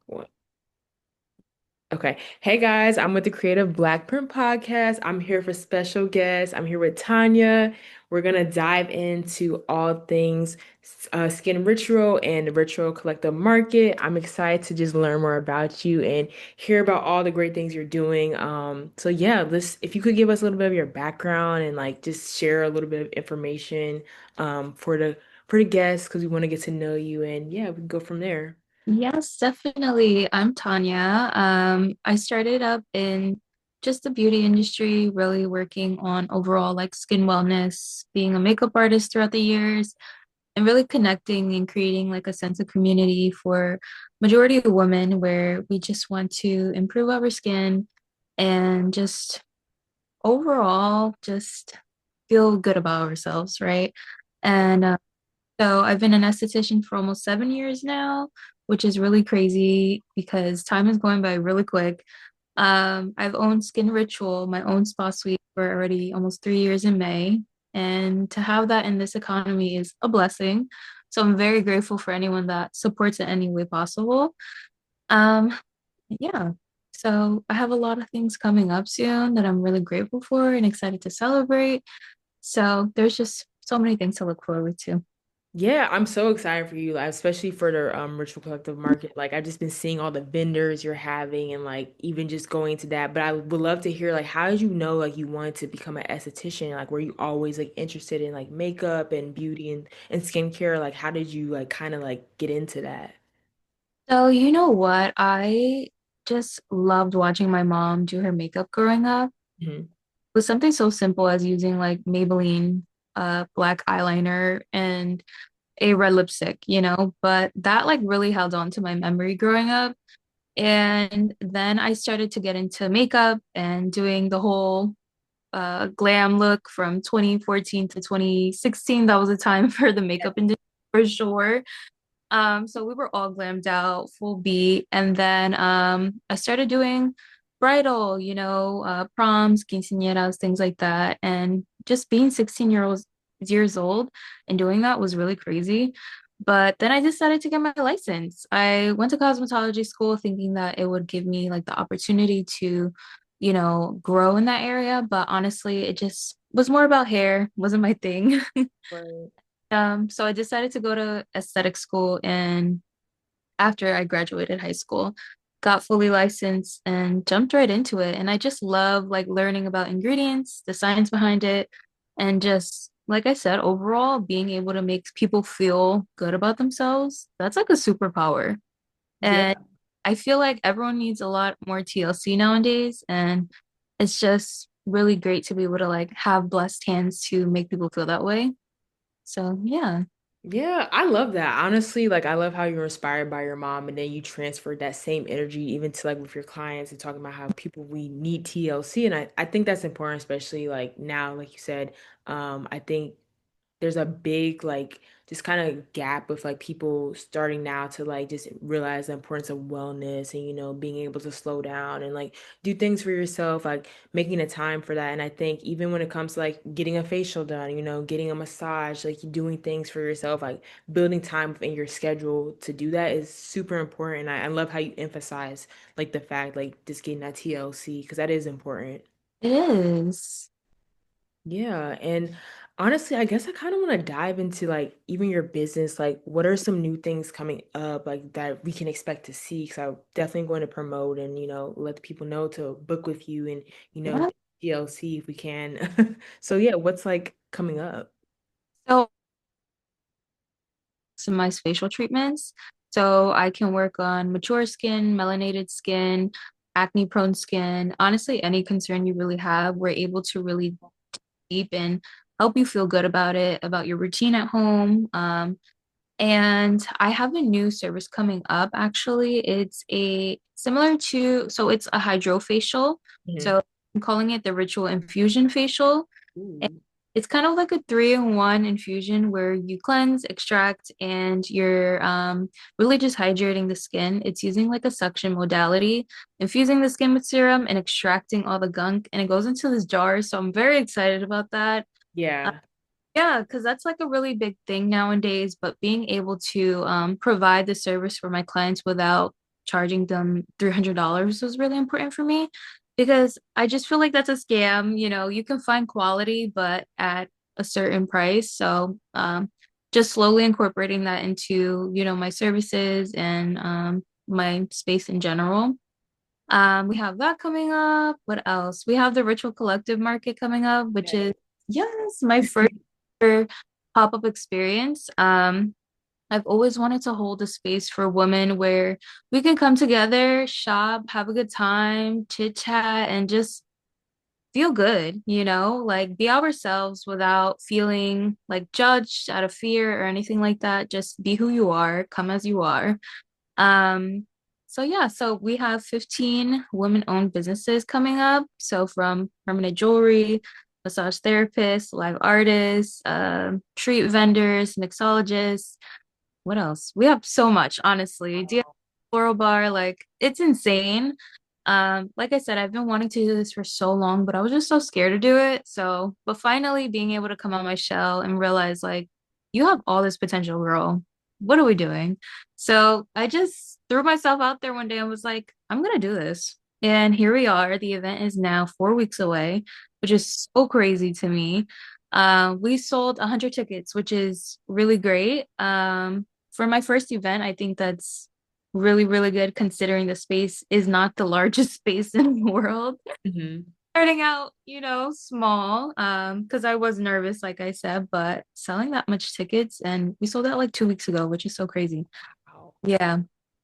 One. Okay. Hey guys, I'm with the Creative Black Print Podcast. I'm here for special guests. I'm here with Tanya. We're gonna dive into all things skin ritual and the ritual collective market. I'm excited to just learn more about you and hear about all the great things you're doing. So yeah, let's if you could give us a little bit of your background and like just share a little bit of information for the guests because we want to get to know you and yeah, we can go from there. Yes, definitely. I'm Tanya. I started up in just the beauty industry, really working on overall like skin wellness, being a makeup artist throughout the years, and really connecting and creating like a sense of community for majority of women where we just want to improve our skin and just overall just feel good about ourselves, right? And so I've been an esthetician for almost 7 years now, which is really crazy because time is going by really quick. I've owned Skin Ritual, my own spa suite, for already almost 3 years in May. And to have that in this economy is a blessing. So I'm very grateful for anyone that supports it any way possible. Um, yeah. So I have a lot of things coming up soon that I'm really grateful for and excited to celebrate. So there's just so many things to look forward to. Yeah, I'm so excited for you, like, especially for the Ritual Collective Market. Like I've just been seeing all the vendors you're having and like even just going to that. But I would love to hear like how did you know like you wanted to become an esthetician? Like were you always like interested in like makeup and beauty and skincare? Like how did you like kind of like get into that? So, you know what? I just loved watching my mom do her makeup growing up. Hmm. It was something so simple as using like Maybelline black eyeliner and a red lipstick, but that like really held on to my memory growing up. And then I started to get into makeup and doing the whole glam look from 2014 to 2016. That was a time for the makeup industry for sure. So we were all glammed out, full beat, and then I started doing bridal, proms, quinceañeras, things like that, and just being 16 years old and doing that was really crazy. But then I decided to get my license. I went to cosmetology school thinking that it would give me like the opportunity to, grow in that area, but honestly, it just was more about hair, wasn't my thing. Right. So I decided to go to aesthetic school and after I graduated high school, got fully licensed and jumped right into it. And I just love like learning about ingredients, the science behind it, and just like I said, overall being able to make people feel good about themselves. That's like a superpower. And Yeah. I feel like everyone needs a lot more TLC nowadays, and it's just really great to be able to like have blessed hands to make people feel that way. So yeah. Yeah, I love that. Honestly, like I love how you're inspired by your mom and then you transferred that same energy even to like with your clients and talking about how people we need TLC. And I think that's important, especially like now, like you said, I think there's a big like just kind of gap with like people starting now to like just realize the importance of wellness and being able to slow down and like do things for yourself, like making a time for that. And I think even when it comes to like getting a facial done, getting a massage, like doing things for yourself, like building time within your schedule to do that is super important. I love how you emphasize like the fact like just getting that TLC because that is important. It is. Yeah, and honestly, I guess I kind of want to dive into like even your business. Like, what are some new things coming up like that we can expect to see? Because I'm definitely going to promote and let the people know to book with you and Yeah. DLC if we can. So yeah, what's like coming up? So customize facial treatments. So I can work on mature skin, melanated skin, acne prone skin. Honestly, any concern you really have, we're able to really deep and help you feel good about it, about your routine at home. And I have a new service coming up actually. It's a similar to, so it's a hydrofacial. Mhm. So I'm calling it the ritual infusion facial. Ooh. It's kind of like a three-in-one infusion where you cleanse, extract, and you're really just hydrating the skin. It's using like a suction modality, infusing the skin with serum and extracting all the gunk, and it goes into this jar. So I'm very excited about that. Uh, Yeah. yeah, because that's like a really big thing nowadays, but being able to provide the service for my clients without charging them $300 was really important for me because I just feel like that's a scam. You know, you can find quality, but at a certain price. So, just slowly incorporating that into, my services and my space in general. We have that coming up. What else? We have the Ritual Collective Market coming up, which is, yes, my first pop-up experience. I've always wanted to hold a space for women where we can come together, shop, have a good time, chit chat, and just feel good, like be ourselves without feeling like judged out of fear or anything like that. Just be who you are, come as you are. Um, so yeah, so we have 15 women-owned businesses coming up. So from permanent jewelry, massage therapists, live artists, treat vendors, mixologists. What else? We have so much, honestly. Do you have a floral bar? Like, it's insane. Like I said, I've been wanting to do this for so long, but I was just so scared to do it. So, but finally being able to come out my shell and realize like you have all this potential, girl. What are we doing? So I just threw myself out there one day and was like, I'm gonna do this. And here we are. The event is now 4 weeks away, which is so crazy to me. We sold 100 tickets, which is really great. For my first event, I think that's really, really good considering the space is not the largest space in the world. Hmm. Starting out, small, because I was nervous, like I said, but selling that much tickets and we sold out like 2 weeks ago, which is so crazy. Wow. Yeah.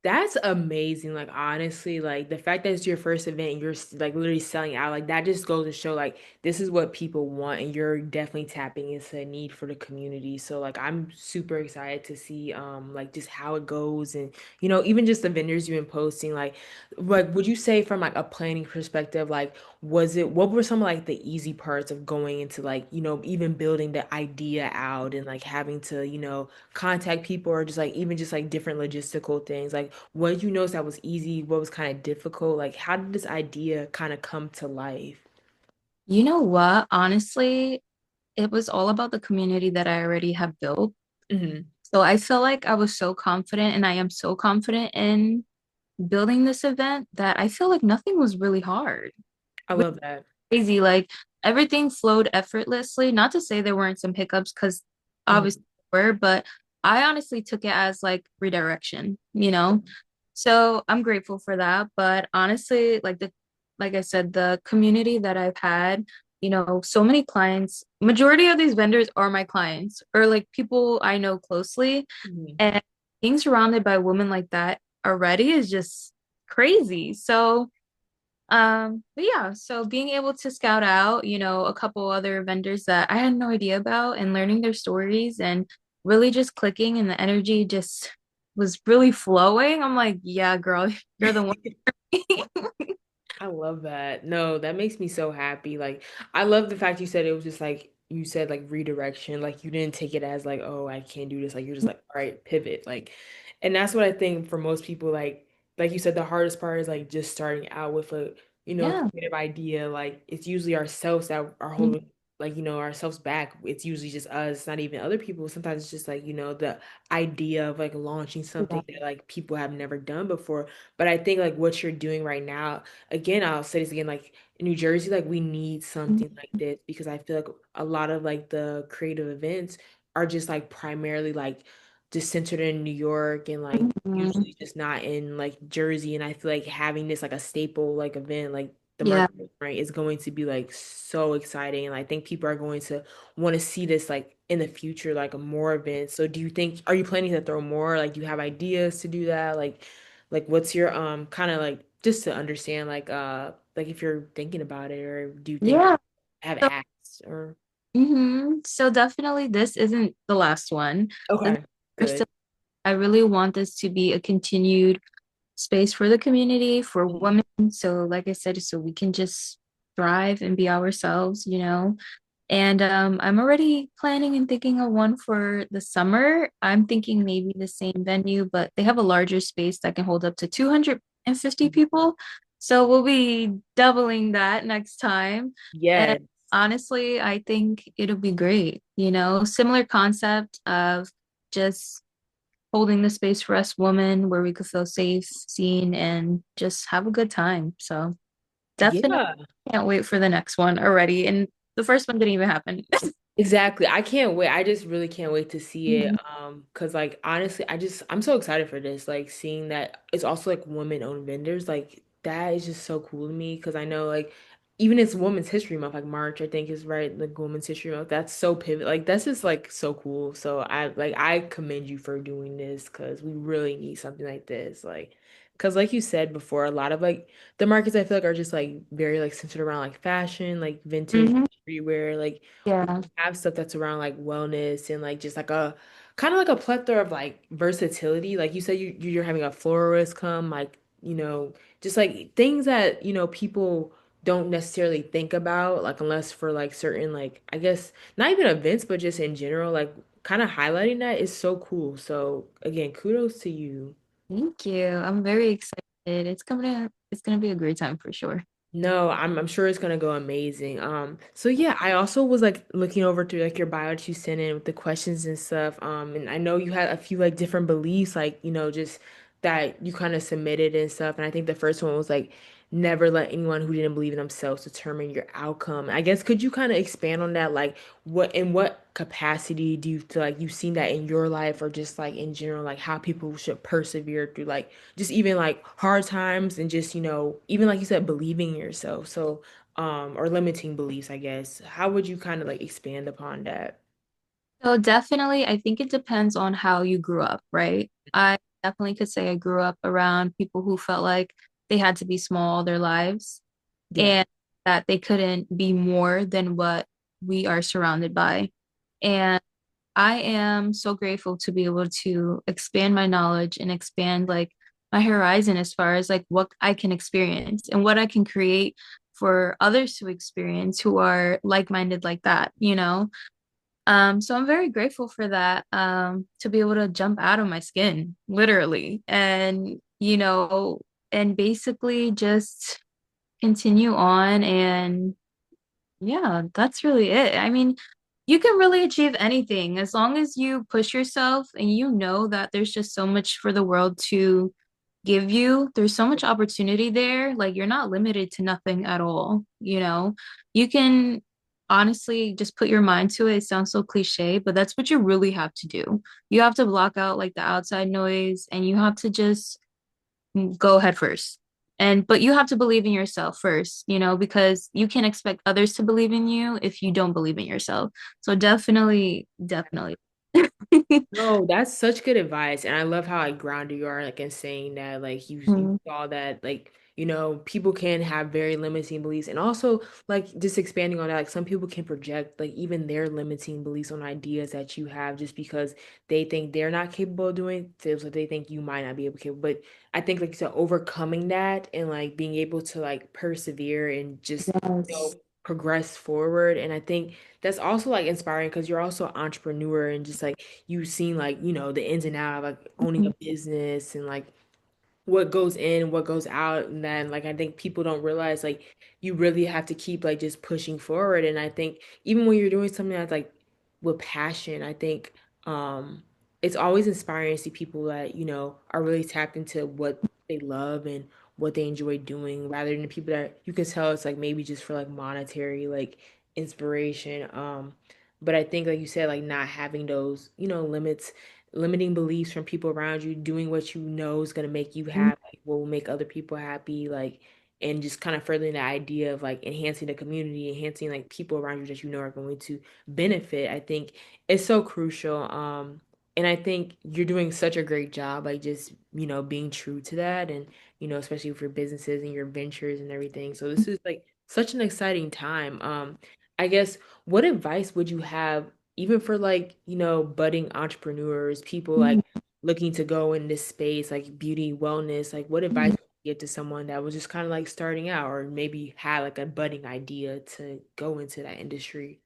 That's amazing. Like honestly, like the fact that it's your first event and you're like literally selling out, like that just goes to show like this is what people want and you're definitely tapping into a need for the community. So like I'm super excited to see like just how it goes and even just the vendors you've been posting like would you say from like a planning perspective like what were some of like the easy parts of going into like even building the idea out and like having to contact people or just like even just like different logistical things like what did you notice that was easy? What was kind of difficult? Like, how did this idea kind of come to life? You know what? Honestly, it was all about the community that I already have built. Hmm. So I feel like I was so confident and I am so confident in building this event that I feel like nothing was really hard. I love that. Crazy. Like everything flowed effortlessly. Not to say there weren't some hiccups, because Hmm. obviously there were, but I honestly took it as like redirection. So I'm grateful for that. But honestly, like I said, the community that I've had, so many clients, majority of these vendors are my clients or like people I know closely. Hmm. And being surrounded by women like that already is just crazy. So but yeah, so being able to scout out, a couple other vendors that I had no idea about and learning their stories and really just clicking and the energy just was really flowing. I'm like, yeah, girl, you're the one. I love that. No, that makes me so happy. Like, I love the fact you said it was just like you said like redirection. Like you didn't take it as like, oh, I can't do this. Like you're just like, all right, pivot. Like, and that's what I think for most people, like you said, the hardest part is like just starting out with a, Yeah. creative idea. Like it's usually ourselves that are holding like, ourselves back. It's usually just us, it's not even other people. Sometimes it's just like, the idea of like launching something that like people have never done before. But I think like what you're doing right now again, I'll say this again, like in New Jersey, like we need something like this because I feel like a lot of like the creative events are just like primarily like just centered in New York and like Mhm. usually just not in like Jersey. And I feel like having this like a staple like event like the Yeah. market right is going to be like so exciting. And I think people are going to want to see this like in the future, like more events. So do you think are you planning to throw more? Like do you have ideas to do that? Like what's your kind of like just to understand like if you're thinking about it or do you think Yeah. have So, acts or so definitely this isn't the last one. The okay, first, good. I really want this to be a continued space for the community, for Mhm. women. So, like I said, so we can just thrive and be ourselves. And I'm already planning and thinking of one for the summer. I'm thinking maybe the same venue, but they have a larger space that can hold up to 250 people. So we'll be doubling that next time. And Yes. honestly, I think it'll be great. Similar concept of just holding the space for us women where we could feel safe, seen, and just have a good time. So definitely Yeah. can't wait for the next one already. And the first one didn't even happen. Exactly. I can't wait. I just really can't wait to see it. Mhm. 'Cause like honestly, I'm so excited for this. Like seeing that it's also like women-owned vendors, like that is just so cool to me. Cause I know like even it's Women's History Month, like March, I think is right, like Women's History Month. That's so pivot. Like that's just like so cool. So I commend you for doing this because we really need something like this. Like, cause like you said before, a lot of like the markets I feel like are just like very like centered around like fashion, like vintage Mhm. streetwear, like Yeah. have stuff that's around like wellness and like just like a kind of like a plethora of like versatility. Like you said, you're having a florist come, like, just like things that, people don't necessarily think about, like unless for like certain like I guess not even events, but just in general, like kind of highlighting that is so cool. So again, kudos to you. Thank you. I'm very excited. It's gonna be a great time for sure. No, I'm sure it's gonna go amazing. So yeah, I also was like looking over through like your bio that you sent in with the questions and stuff. And I know you had a few like different beliefs, like, just that you kind of submitted and stuff. And I think the first one was like never let anyone who didn't believe in themselves determine your outcome. I guess could you kind of expand on that? Like what capacity do you feel like you've seen that in your life or just like in general, like how people should persevere through like just even like hard times and just, even like you said, believing in yourself. So, or limiting beliefs, I guess. How would you kind of like expand upon that? So definitely, I think it depends on how you grew up, right? I definitely could say I grew up around people who felt like they had to be small all their lives Yeah. and that they couldn't be more than what we are surrounded by. And I am so grateful to be able to expand my knowledge and expand like my horizon as far as like what I can experience and what I can create for others to experience who are like-minded like that, you know? So I'm very grateful for that, to be able to jump out of my skin, literally, and and basically just continue on. And yeah, that's really it. I mean, you can really achieve anything as long as you push yourself and you know that there's just so much for the world to give you. There's so much opportunity there. Like you're not limited to nothing at all, you know? You can honestly just put your mind to it. It sounds so cliche, but that's what you really have to do. You have to block out like the outside noise and you have to just go head first. And but you have to believe in yourself first, because you can't expect others to believe in you if you don't believe in yourself. So definitely, definitely. No, that's such good advice. And I love how like grounded you are, like in saying that, like you Mhm. saw that, like, people can have very limiting beliefs. And also like just expanding on that, like some people can project like even their limiting beliefs on ideas that you have just because they think they're not capable of doing things that they think you might not be able to. But I think like you said, overcoming that and like being able to like persevere and just, Yes. progress forward. And I think that's also like inspiring because you're also an entrepreneur and just like you've seen like, the ins and out of like owning a business and like what goes in, what goes out, and then like I think people don't realize like you really have to keep like just pushing forward. And I think even when you're doing something that's like with passion, I think it's always inspiring to see people that, are really tapped into what they love and what they enjoy doing rather than people that you can tell it's like maybe just for like monetary like inspiration. But I think like you said, like not having those, limiting beliefs from people around you, doing what you know is going to make you happy, what will make other people happy, like, and just kind of furthering the idea of like enhancing the community, enhancing like people around you that you know are going to benefit. I think it's so crucial. And I think you're doing such a great job, like just, being true to that and, especially for businesses and your ventures and everything. So this is like such an exciting time. I guess what advice would you have even for like, budding entrepreneurs, people like looking to go in this space, like beauty, wellness, like what advice would you give to someone that was just kind of like starting out or maybe had like a budding idea to go into that industry?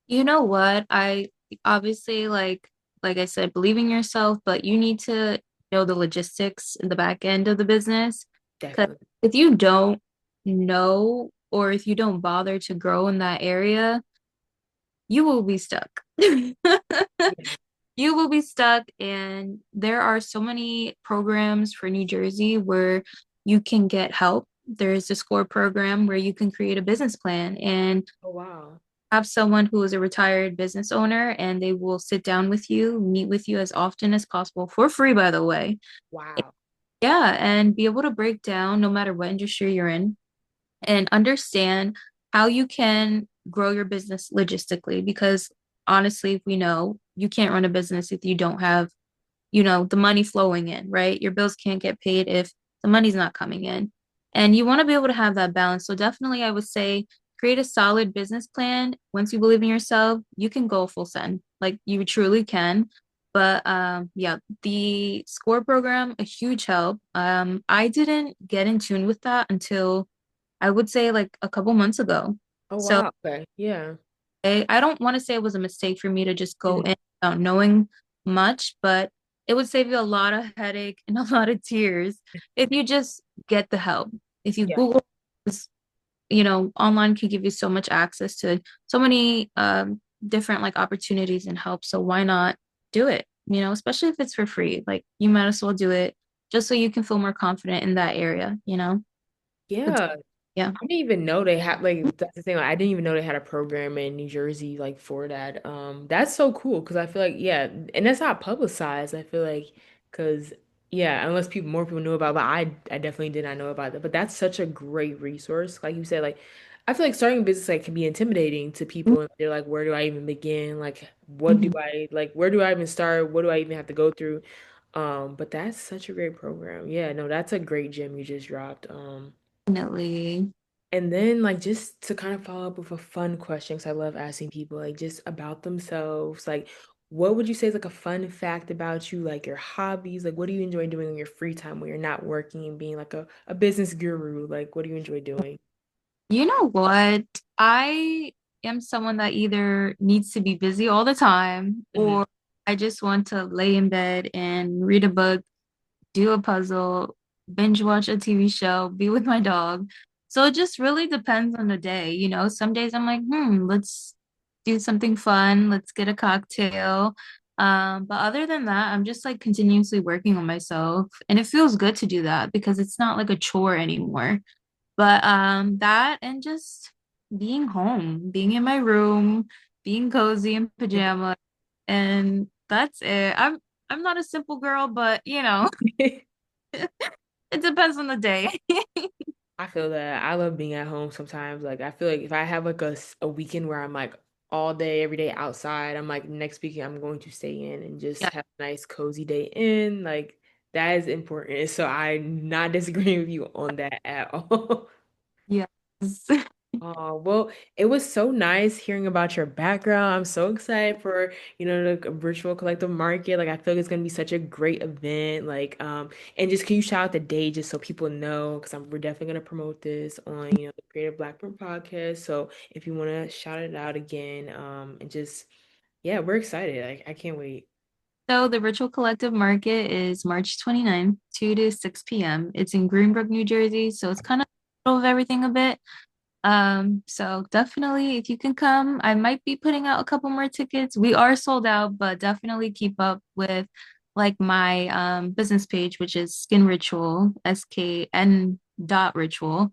You know what? I obviously like I said, believe in yourself, but you need to know the logistics in the back end of the business. Because Definitely. if you don't know or if you don't bother to grow in that area, you will be stuck. you will be stuck. And there are so many programs for New Jersey where you can get help. There's a SCORE program where you can create a business plan and Oh, wow. have someone who is a retired business owner, and they will sit down with you, meet with you as often as possible for free, by the way. Wow. Yeah, and be able to break down no matter what industry you're in and understand how you can grow your business logistically. Because honestly, if we know you can't run a business if you don't have, the money flowing in, right? Your bills can't get paid if the money's not coming in. And you want to be able to have that balance. So definitely I would say create a solid business plan. Once you believe in yourself, you can go full send. Like you truly can. But yeah, the SCORE program, a huge help. I didn't get in tune with that until I would say like a couple months ago. Oh, So wow. Okay. Yeah. I don't want to say it was a mistake for me to just go Mhm. in without knowing much, but it would save you a lot of headache and a lot of tears if you just get the help. If you Yeah. Google, this, online can give you so much access to so many different like opportunities and help. So why not do it? Especially if it's for free. Like you might as well do it just so you can feel more confident in that area. But Yeah. yeah. I didn't even know they had like that's the thing. Like, I didn't even know they had a program in New Jersey like for that. That's so cool because I feel like yeah, and that's not publicized. I feel like because yeah, unless more people knew about, it, but I definitely did not know about that. But that's such a great resource. Like you said, like I feel like starting a business like can be intimidating to people, and they're like, where do I even begin? Like, what do Mhm. I like? Where do I even start? What do I even have to go through? But that's such a great program. Yeah, no, that's a great gem you just dropped. Definitely. And then, like, just to kind of follow up with a fun question, because I love asking people, like, just about themselves. Like, what would you say is like a fun fact about you, like your hobbies? Like, what do you enjoy doing in your free time when you're not working and being like a business guru? Like, what do you enjoy doing? You know what? I am someone that either needs to be busy all the time Hmm. or I just want to lay in bed and read a book, do a puzzle, binge watch a TV show, be with my dog. So it just really depends on the day. Some days I'm like, let's do something fun, let's get a cocktail. But other than that, I'm just like continuously working on myself. And it feels good to do that because it's not like a chore anymore. But that and just being home, being in my room, being cozy in pajamas, and that's it. I'm not a simple girl, but it depends on the day. I feel that I love being at home sometimes. Like I feel like if I have like a weekend where I'm like all day, every day outside, I'm like next weekend I'm going to stay in and just Yeah. have a nice cozy day in. Like that is important. So I'm not disagreeing with you on that at all. Yes. Oh, well, it was so nice hearing about your background. I'm so excited for, the virtual collective market. Like I feel like it's gonna be such a great event. Like, and just can you shout out the date just so people know? Because we're definitely gonna promote this on, the Creative Blackburn podcast. So if you wanna shout it out again, and just yeah, we're excited. I can't wait. So the virtual collective market is March 29th, 2 to 6 p.m. It's in Greenbrook, New Jersey. So it's kind of middle of everything a bit. So definitely if you can come, I might be putting out a couple more tickets. We are sold out, but definitely keep up with like my business page, which is Skin Ritual, SKN dot ritual.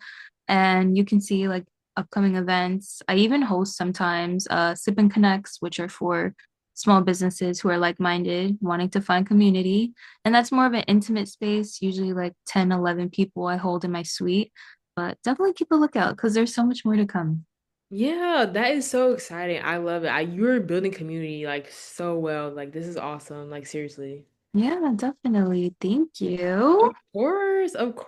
And you can see like upcoming events. I even host sometimes Sip and Connects, which are for small businesses who are like-minded, wanting to find community. And that's more of an intimate space, usually like 10, 11 people I hold in my suite, but definitely keep a lookout because there's so much more to come. Yeah, that is so exciting. I love it. You're building community like so well. Like this is awesome. Like seriously. Yeah, definitely. Thank you. Of course, of course.